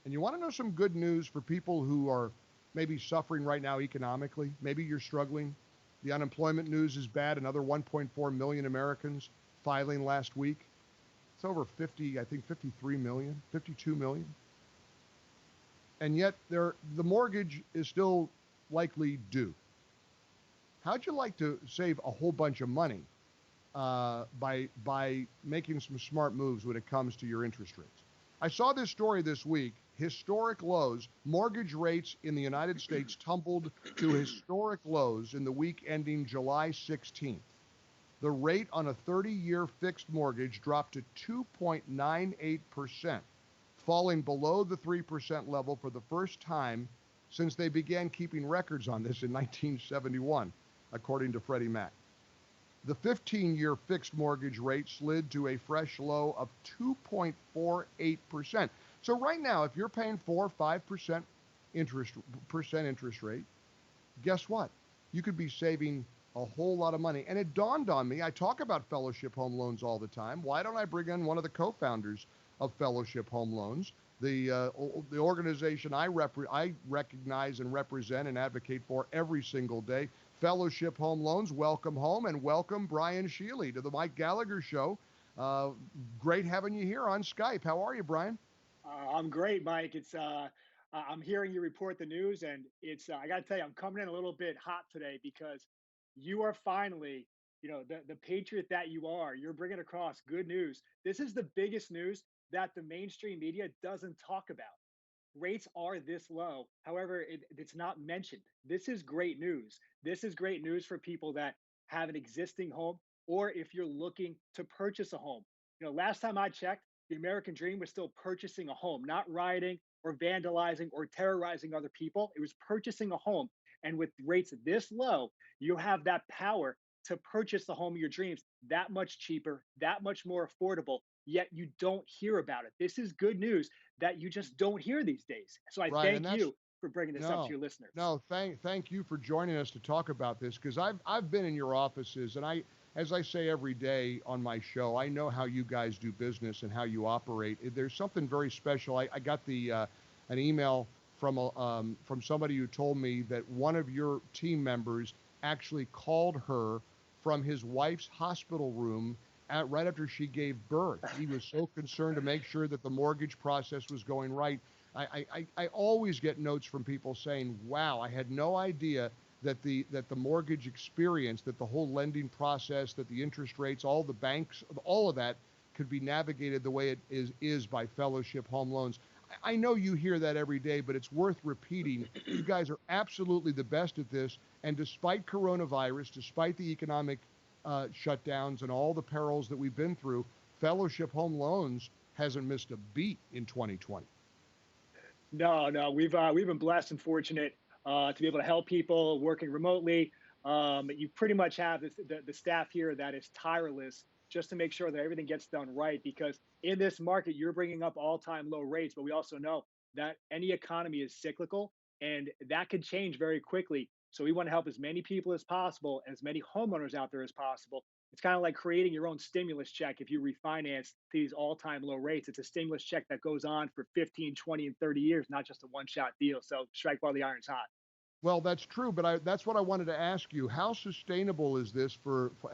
And you want to know some good news for people who are maybe suffering right now economically? Maybe you're struggling. The unemployment news is bad. Another 1.4 million Americans filing last week. It's over 50, I think 53 million, 52 million. And yet the mortgage is still likely due. How'd you like to save a whole bunch of money by making some smart moves when it comes to your interest rates? I saw this story this week. Historic lows. Mortgage rates in the United States tumbled to historic lows in the week ending July 16th. The rate on a 30-year fixed mortgage dropped to 2.98%, falling below the 3% level for the first time since they began keeping records on this in 1971, according to Freddie Mac. The 15-year fixed mortgage rate slid to a fresh low of 2.48%. So right now, if you're paying 4 or 5% interest rate, guess what? You could be saving a whole lot of money. And it dawned on me, I talk about Fellowship Home Loans all the time. Why don't I bring in one of the co-founders of Fellowship Home Loans, the organization I recognize and represent and advocate for every single day? Fellowship Home Loans, welcome home, and welcome Brian Schiele to the Mike Gallagher Show. Great having you here on Skype. How are you, Brian? I'm great, Mike. I'm hearing you report the news, and I got to tell you, I'm coming in a little bit hot today because you are finally, the patriot that you are. You're bringing across good news. This is the biggest news that the mainstream media doesn't talk about. Rates are this low. However, it's not mentioned. This is great news. This is great news for people that have an existing home, or if you're looking to purchase a home. Last time I checked, the American dream was still purchasing a home, not rioting or vandalizing or terrorizing other people. It was purchasing a home. And with rates this low, you have that power to purchase the home of your dreams that much cheaper, that much more affordable, yet you don't hear about it. This is good news that you just don't hear these days. So I Right, and thank that's you for bringing this up to no, your listeners. no. Thank you for joining us to talk about this because I've been in your offices and as I say every day on my show, I know how you guys do business and how you operate. There's something very special. I got an email from somebody who told me that one of your team members actually called her from his wife's hospital room right after she gave birth. He was so concerned to make sure that the mortgage process was going right. I always get notes from people saying, "Wow, I had no idea that the mortgage experience, that the whole lending process, that the interest rates, all the banks, all of that could be navigated the way it is by Fellowship Home Loans." I know you hear that every day, but it's worth repeating. You guys are absolutely the best at this, and despite coronavirus, despite the economic shutdowns and all the perils that we've been through, Fellowship Home Loans hasn't missed a beat in 2020. No, no, we've been blessed and fortunate to be able to help people working remotely. You pretty much have the staff here that is tireless just to make sure that everything gets done right. Because in this market, you're bringing up all-time low rates, but we also know that any economy is cyclical and that could change very quickly. So we want to help as many people as possible, as many homeowners out there as possible. It's kind of like creating your own stimulus check if you refinance these all-time low rates. It's a stimulus check that goes on for 15, 20, and 30 years, not just a one-shot deal. So strike while the iron's hot. Well, that's true, but that's what I wanted to ask you. How sustainable is this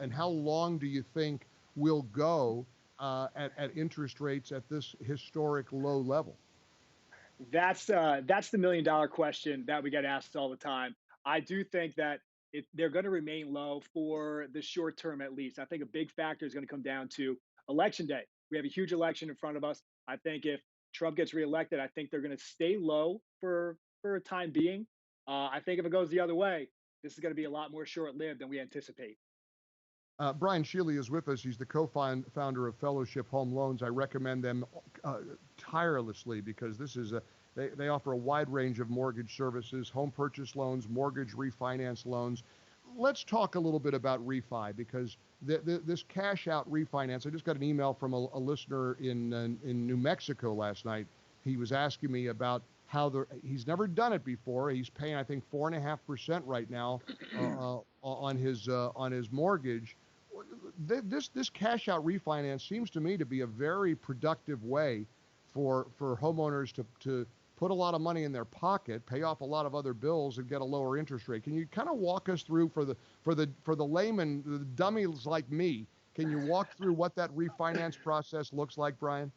and how long do you think we'll go at interest rates at this historic low level? That's the million-dollar question that we get asked all the time. I do think that they're going to remain low for the short term at least. I think a big factor is going to come down to election day. We have a huge election in front of us. I think if Trump gets reelected, I think they're going to stay low for a time being. I think if it goes the other way, this is going to be a lot more short-lived than we anticipate. Brian Schiele is with us. He's the co-founder of Fellowship Home Loans. I recommend them tirelessly because they offer a wide range of mortgage services, home purchase loans, mortgage refinance loans. Let's talk a little bit about refi because this cash out refinance. I just got an email from a listener in New Mexico last night. He was asking me about how he's never done it before. He's paying I think 4.5% right now on his mortgage. This cash out refinance seems to me to be a very productive way for homeowners to put a lot of money in their pocket, pay off a lot of other bills, and get a lower interest rate. Can you kind of walk us through for the layman, the dummies like me? Can you walk through what that refinance process looks like, Brian?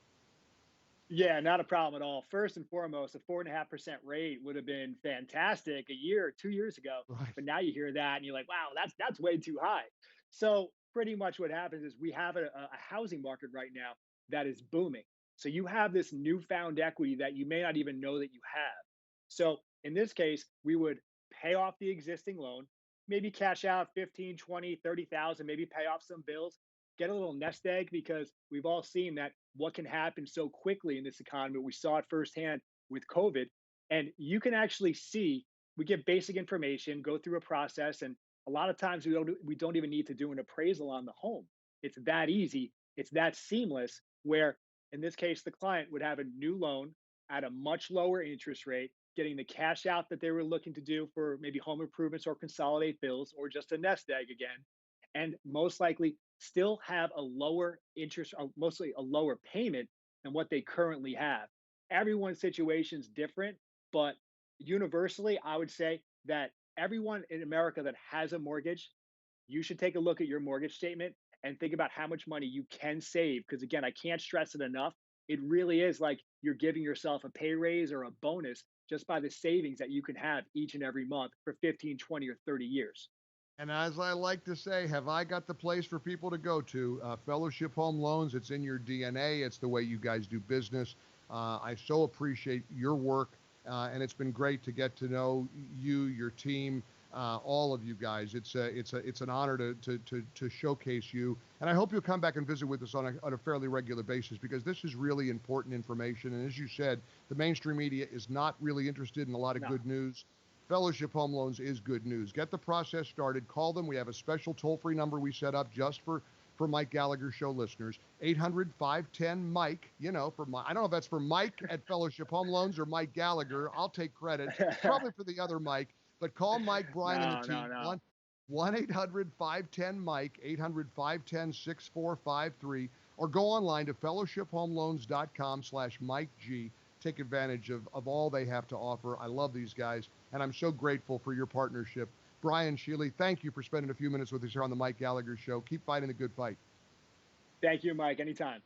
Yeah, not a problem at all. First and foremost, a 4.5% rate would have been fantastic a year, 2 years ago. Right. But now you hear that and you're like, wow, that's way too high. So pretty much what happens is we have a housing market right now that is booming. So you have this newfound equity that you may not even know that you have. So in this case, we would pay off the existing loan, maybe cash out 15, 20, 30,000, maybe pay off some bills, get a little nest egg because we've all seen that what can happen so quickly in this economy. We saw it firsthand with COVID. And you can actually see we get basic information, go through a process, and a lot of times we don't even need to do an appraisal on the home. It's that easy. It's that seamless where in this case the client would have a new loan at a much lower interest rate, getting the cash out that they were looking to do for maybe home improvements or consolidate bills or just a nest egg again, and most likely still have a lower interest or mostly a lower payment than what they currently have. Everyone's situation is different, but universally, I would say that everyone in America that has a mortgage, you should take a look at your mortgage statement and think about how much money you can save. Because again, I can't stress it enough. It really is like you're giving yourself a pay raise or a bonus just by the savings that you can have each and every month for 15, 20, or 30 years. And as I like to say, have I got the place for people to go to? Fellowship Home Loans, it's in your DNA. It's the way you guys do business. I so appreciate your work, and it's been great to get to know you, your team, all of you guys. It's an honor to showcase you, and I hope you'll come back and visit with us on a fairly regular basis because this is really important information. And as you said, the mainstream media is not really interested in a lot of No. good news. Fellowship Home Loans is good news. Get the process started. Call them. We have a special toll-free number we set up just for Mike Gallagher Show listeners. 800-510-MIKE. I don't know if that's for Mike at Fellowship Home Loans or Mike Gallagher. I'll take credit. It's probably for the other Mike. But call Mike, Brian, and the No, no, team. no. 1-800-510-MIKE, 800-510-6453, or go online to fellowshiphomeloans.com/Mike G. Take advantage of all they have to offer. I love these guys, and I'm so grateful for your partnership. Brian, Schiele, thank you for spending a few minutes with us here on the Mike Gallagher Show. Keep fighting the good fight. Thank you, Mike. Anytime.